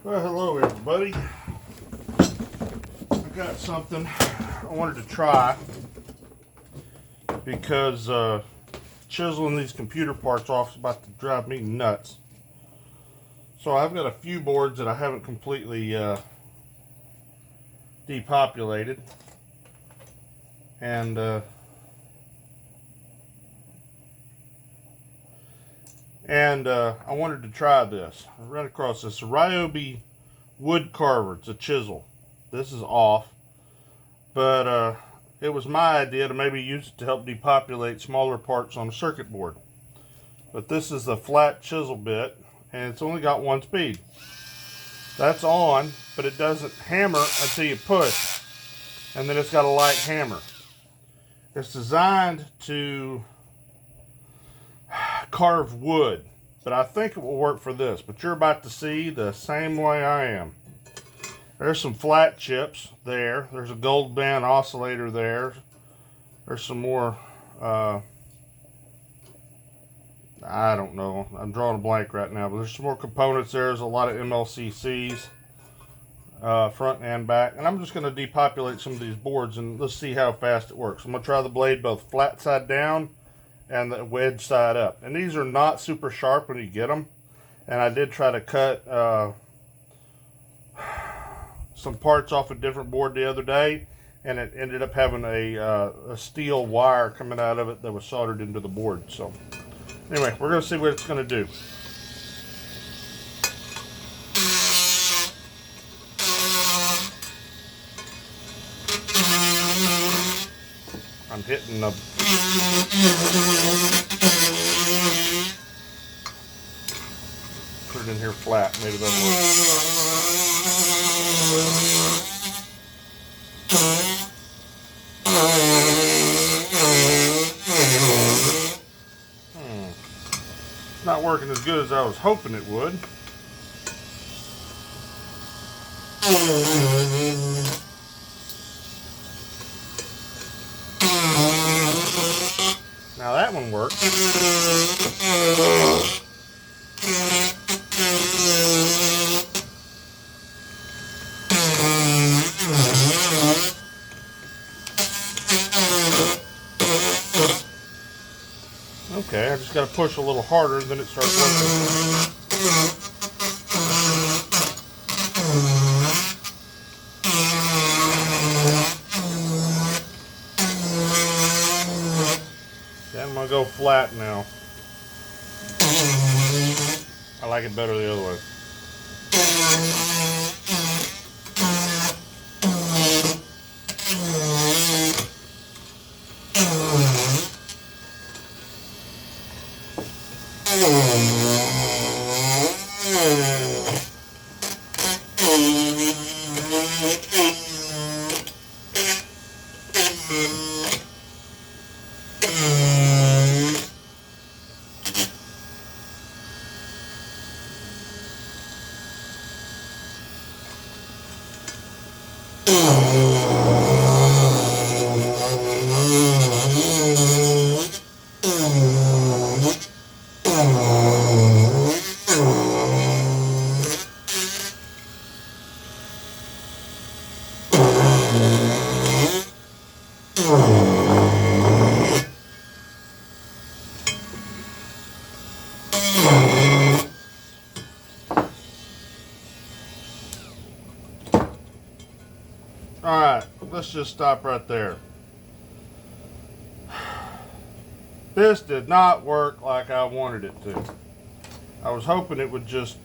Well, hello everybody. I got something I wanted to try because chiseling these computer parts off is about to drive me nuts. So I've got a few boards that I haven't completely depopulated, and I wanted to try this. I ran across this Ryobi wood carver. It's a chisel. This is off, but it was my idea to maybe use it to help depopulate smaller parts on a circuit board. But this is a flat chisel bit, and it's only got one speed. That's on, but it doesn't hammer until you push, and then it's got a light hammer. It's designed to carve wood, but I think it will work for this. But you're about to see the same way I am. There's some flat chips there. There's a gold band oscillator there. There's some more, I don't know. I'm drawing a blank right now, but there's some more components there. There's a lot of MLCCs, front and back. And I'm just going to depopulate some of these boards, and let's see how fast it works. I'm going to try the blade both flat side down and the wedge side up. And these are not super sharp when you get them. And I did try to cut some parts off a different board the other day, and it ended up having a steel wire coming out of it that was soldered into the board. So anyway, we're going to see what it's going to do. I'm hitting the put it in here flat, maybe that'll work. It's not working as good as I was hoping it would. Now that one worked. Okay, I just got to push a little harder, then it starts working. I'm going to go flat now. I like it better the other way. Alright, let's just stop right there. This did not work like I wanted it to. I was hoping it would just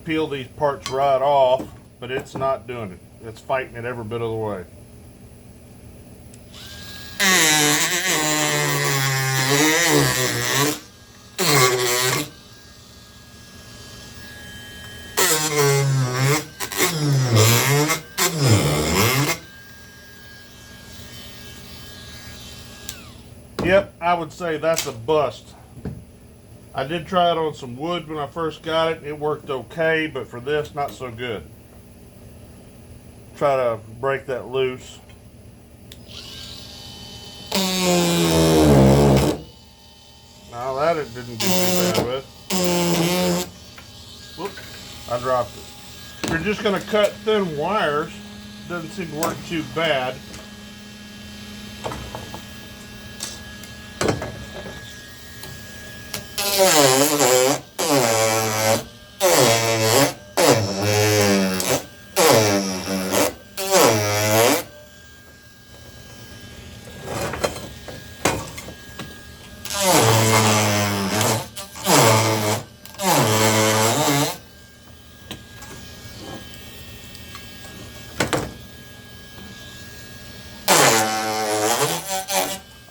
peel these parts right off, but it's not doing it. It's fighting it every bit of the way. Yep, I would say that's a bust. I did try it on some wood when I first got it. It worked okay, but for this, not so good. Try to break that loose. Now that it didn't do too bad with. Whoop, I dropped it. you're just going to cut thin wires, doesn't seem to work too bad.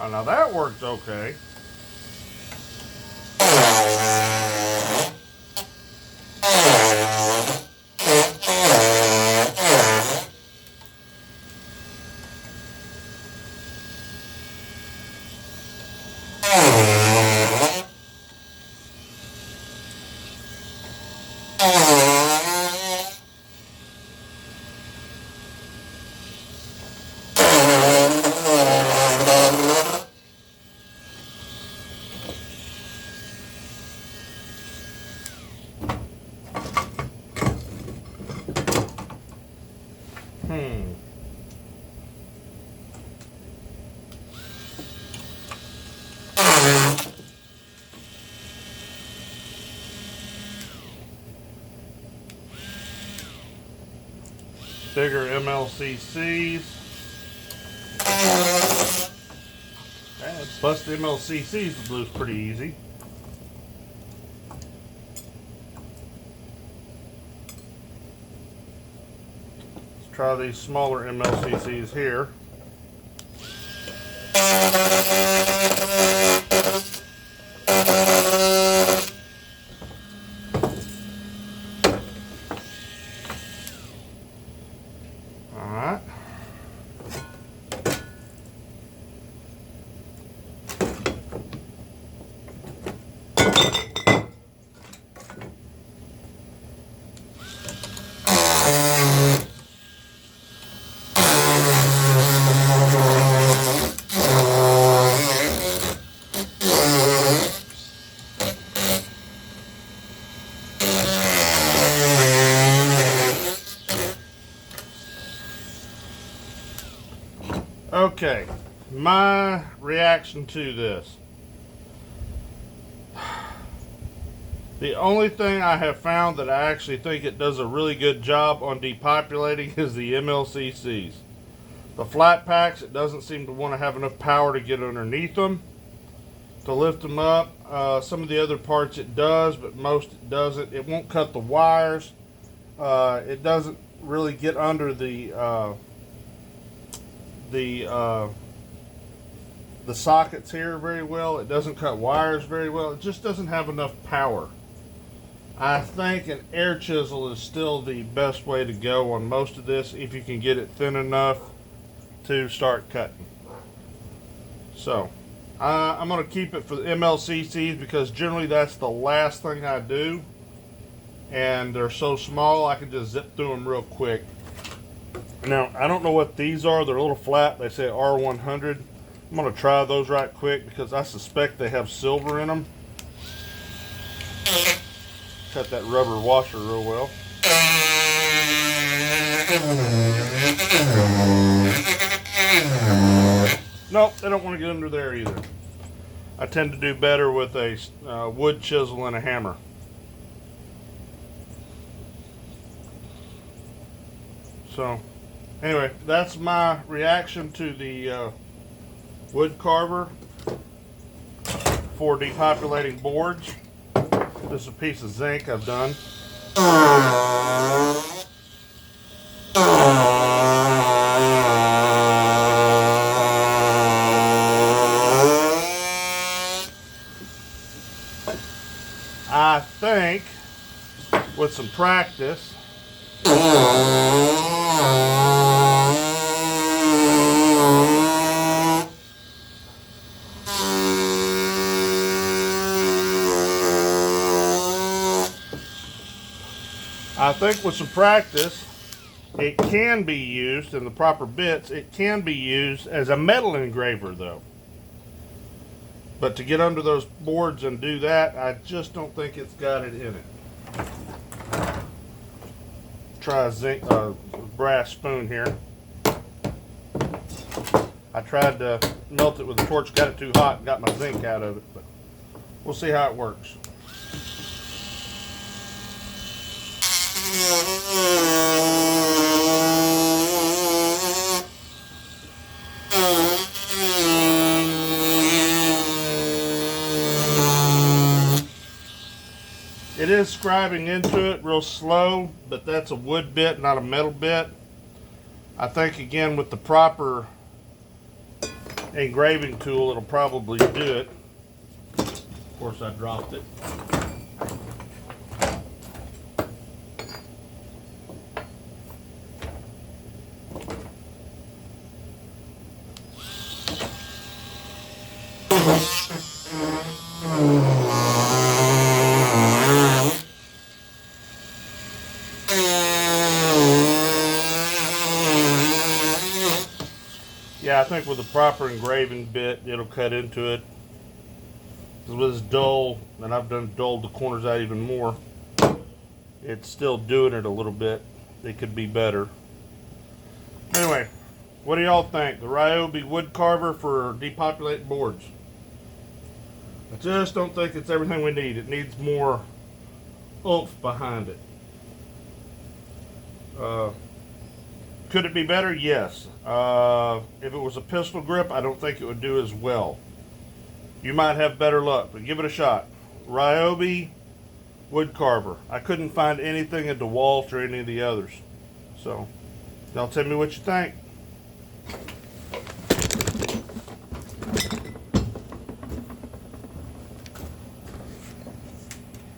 Oh, now that worked okay. Bigger MLCCs. Bust the MLCCs loose pretty easy. Let's try these smaller MLCCs here. Okay, my reaction to this. The only thing I have found that I actually think it does a really good job on depopulating is the MLCCs. The flat packs, it doesn't seem to want to have enough power to get underneath them to lift them up. Some of the other parts it does, but most it doesn't. It won't cut the wires. It doesn't really get under the sockets here very well. It doesn't cut wires very well. It just doesn't have enough power. I think an air chisel is still the best way to go on most of this if you can get it thin enough to start cutting. So I'm going to keep it for the MLCCs because generally that's the last thing I do, and they're so small I can just zip through them real quick. Now I don't know what these are. They're a little flat. They say R100. I'm going to try those right quick because I suspect they have silver in them. Cut that rubber washer real well. Nope, they don't want to get under there either. I tend to do better with a wood chisel and a hammer. So, anyway, that's my reaction to the wood carver for depopulating boards. This is a piece of zinc I've done. I think with some practice it can be used in the proper bits. It can be used as a metal engraver though. But to get under those boards and do that, I just don't think it's got it in it. try a zinc brass spoon here. I tried to melt it with a torch, got it too hot, and got my zinc out of it, but we'll see how it works. It is scribing into it real slow, but that's a wood bit, not a metal bit. I think again with the proper engraving tool it'll probably do it. Of course I dropped it. Yeah, I think with the proper engraving bit, it'll cut into it. Because with this dull, and I've done dulled the corners out even more, it's still doing it a little bit. It could be better. Anyway, what do y'all think? The Ryobi wood carver for depopulate boards. I just don't think it's everything we need. It needs more oomph behind it. Could it be better? Yes. If it was a pistol grip, I don't think it would do as well. You might have better luck, but give it a shot. Ryobi wood carver. I couldn't find anything at DeWalt or any of the others. So, y'all tell me what you think.